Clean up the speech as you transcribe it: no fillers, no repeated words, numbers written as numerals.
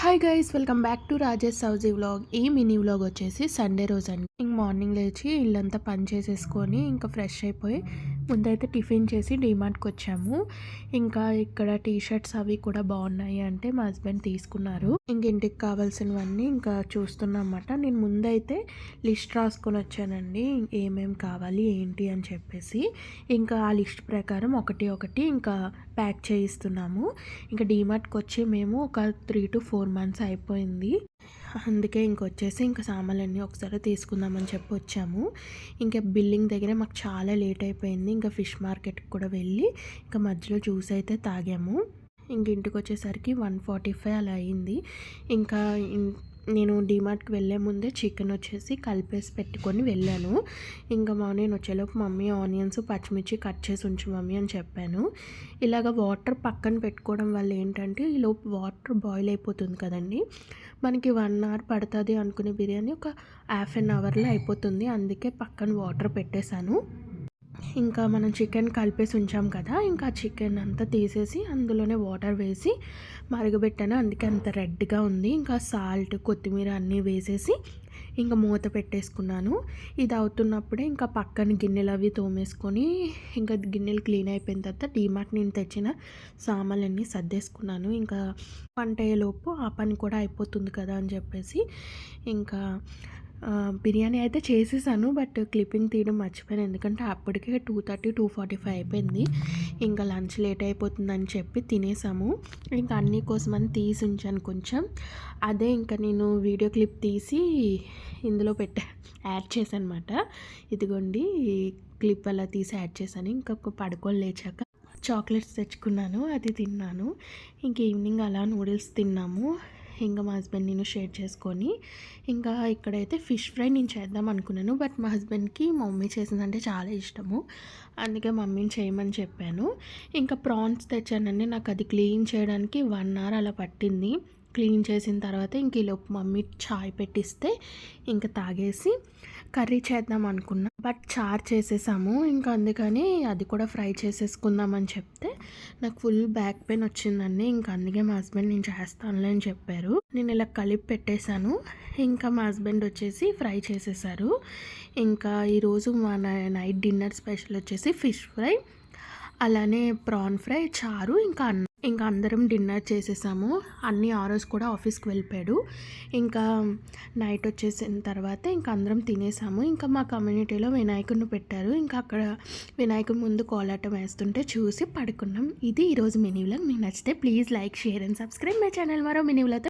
Hi guys, welcome back to Rajesh Souji vlog. ఈ mini vlog వచ్చేసి Sunday రోజు అండి. ఇంక మార్నింగ్ లేచి ఇల్లంతా పని చేసేసుకొని ఇంకా ఫ్రెష్ అయిపోయి ముందైతే టిఫిన్ చేసి డీమార్ట్కి వచ్చాము. ఇంకా ఇక్కడ టీ షర్ట్స్ అవి కూడా బాగున్నాయి అంటే మా హస్బెండ్ తీసుకున్నారు. ఇంక ఇంటికి కావాల్సినవన్నీ ఇంకా చూస్తున్నా అన్నమాట. నేను ముందైతే లిస్ట్ రాసుకొని వచ్చానండి, ఏమేం కావాలి ఏంటి అని చెప్పేసి. ఇంకా ఆ లిస్ట్ ప్రకారం ఒకటి ఒకటి ఇంకా ప్యాక్ చేయిస్తున్నాము. ఇంకా డీమార్ట్కి వచ్చి మేము ఒక 3 to 4 months అయిపోయింది. అందుకే ఇంకొచ్చేసి ఇంకా సామాన్లన్నీ ఒకసారి తీసుకుందామని చెప్పి వచ్చాము. ఇంకా బిల్లింగ్ దగ్గర మాకు చాలా లేట్ అయిపోయింది. ఇంకా ఫిష్ మార్కెట్కి కూడా వెళ్ళి ఇంకా మధ్యలో జ్యూస్ అయితే తాగాము. ఇంక ఇంటికి వచ్చేసరికి 1:45 అలా అయింది. ఇంకా నేను డీమార్ట్కి వెళ్ళే ముందే చికెన్ వచ్చేసి కలిపేసి పెట్టుకొని వెళ్ళాను. ఇంకా నేను వచ్చేలోపు మమ్మీ ఆనియన్స్ పచ్చిమిర్చి కట్ చేసి ఉంచు మమ్మీ అని చెప్పాను. ఇలాగ వాటర్ పక్కన పెట్టుకోవడం వల్ల ఏంటంటే ఈలోపు వాటర్ బాయిల్ అయిపోతుంది కదండి. మనకి 1 hour పడుతుంది అనుకునే బిర్యానీ ఒక ½ an hourలో అయిపోతుంది. అందుకే పక్కన వాటర్ పెట్టేశాను. ఇంకా మనం చికెన్ కలిపేసి ఉంచాం కదా, ఇంకా చికెన్ అంతా తీసేసి అందులోనే వాటర్ వేసి మరగబెట్టాను. అందుకే అంత రెడ్గా ఉంది. ఇంకా సాల్ట్ కొత్తిమీర అన్నీ వేసేసి ఇంకా మూత పెట్టేసుకున్నాను. ఇది అవుతున్నప్పుడే ఇంకా పక్కన గిన్నెలు అవి తోమేసుకొని ఇంకా గిన్నెలు క్లీన్ అయిపోయిన తర్వాత డీమార్ట్ నేను తెచ్చిన సామాన్లన్నీ సర్దేసుకున్నాను. ఇంకా వంట అయ్యేలోపు ఆ పని కూడా అయిపోతుంది కదా అని చెప్పేసి ఇంకా బిర్యానీ అయితే చేసేసాను. బట్ క్లిప్పింగ్ తీయడం మర్చిపోయాను, ఎందుకంటే అప్పటికే 2:30 2:45 అయిపోయింది. ఇంకా లంచ్ లేట్ అయిపోతుందని చెప్పి తినేసాము. ఇంకా అన్నీ కోసమని తీసి ఉంచాను కొంచెం. అదే ఇంకా నేను వీడియో క్లిప్ తీసి ఇందులో యాడ్ చేశాను అనమాట. ఇదిగోండి క్లిప్ అలా తీసి యాడ్ చేశాను. ఇంకా పడుకొని లేచాక చాక్లెట్స్ తెచ్చుకున్నాను, అది తిన్నాను. ఇంక ఈవినింగ్ అలా నూడిల్స్ తిన్నాము. ఇంకా మా హస్బెండ్ నేను షేర్ చేసుకొని ఇంకా ఇక్కడైతే ఫిష్ ఫ్రై నేను చేద్దాం అనుకున్నాను. బట్ మా హస్బెండ్కి మా మమ్మీ చేసిందంటే చాలా ఇష్టము, అందుకే మమ్మీని చేయమని చెప్పాను. ఇంకా ప్రాన్స్ తెచ్చానండి. నాకు అది క్లీన్ చేయడానికి 1 hour అలా పట్టింది. క్లీన్ చేసిన తర్వాత ఇంక ఈలోపు మమ్మీ చాయ్ పెట్టిస్తే ఇంకా తాగేసి కర్రీ చేద్దాం అనుకున్నా. బట్ చారు చేసేసాము. ఇంకా అందుకని అది కూడా ఫ్రై చేసేసుకుందామని చెప్తే నాకు ఫుల్ బ్యాక్ పెయిన్ వచ్చిందండి. ఇంకా అందుకే మా హస్బెండ్ నేను చేస్తానులే అని చెప్పారు. నేను ఇలా కలిపి పెట్టేశాను. ఇంకా మా హస్బెండ్ వచ్చేసి ఫ్రై చేసేసారు. ఇంకా ఈరోజు మా నైట్ డిన్నర్ స్పెషల్ వచ్చేసి ఫిష్ ఫ్రై, అలానే ప్రాన్ ఫ్రై, చారు, ఇంకా అన్నం. ఇంకా అందరం డిన్నర్ చేసేసాము. అన్ని ఆరోస్ కూడా ఆఫీస్కి వెళ్ళిపోయాడు. ఇంకా నైట్ వచ్చేసిన తర్వాత ఇంకా అందరం తినేసాము. ఇంకా మా కమ్యూనిటీలో వినాయకుడిని పెట్టారు. ఇంకా అక్కడ వినాయకుడి ముందు కోలాటం వేస్తుంటే చూసి పడుకున్నాం. ఇది ఈరోజు మినీ వ్లాగ్. మీకు నచ్చితే please like, share and subscribe my channel. మరో మినీ వ్లాగ్తో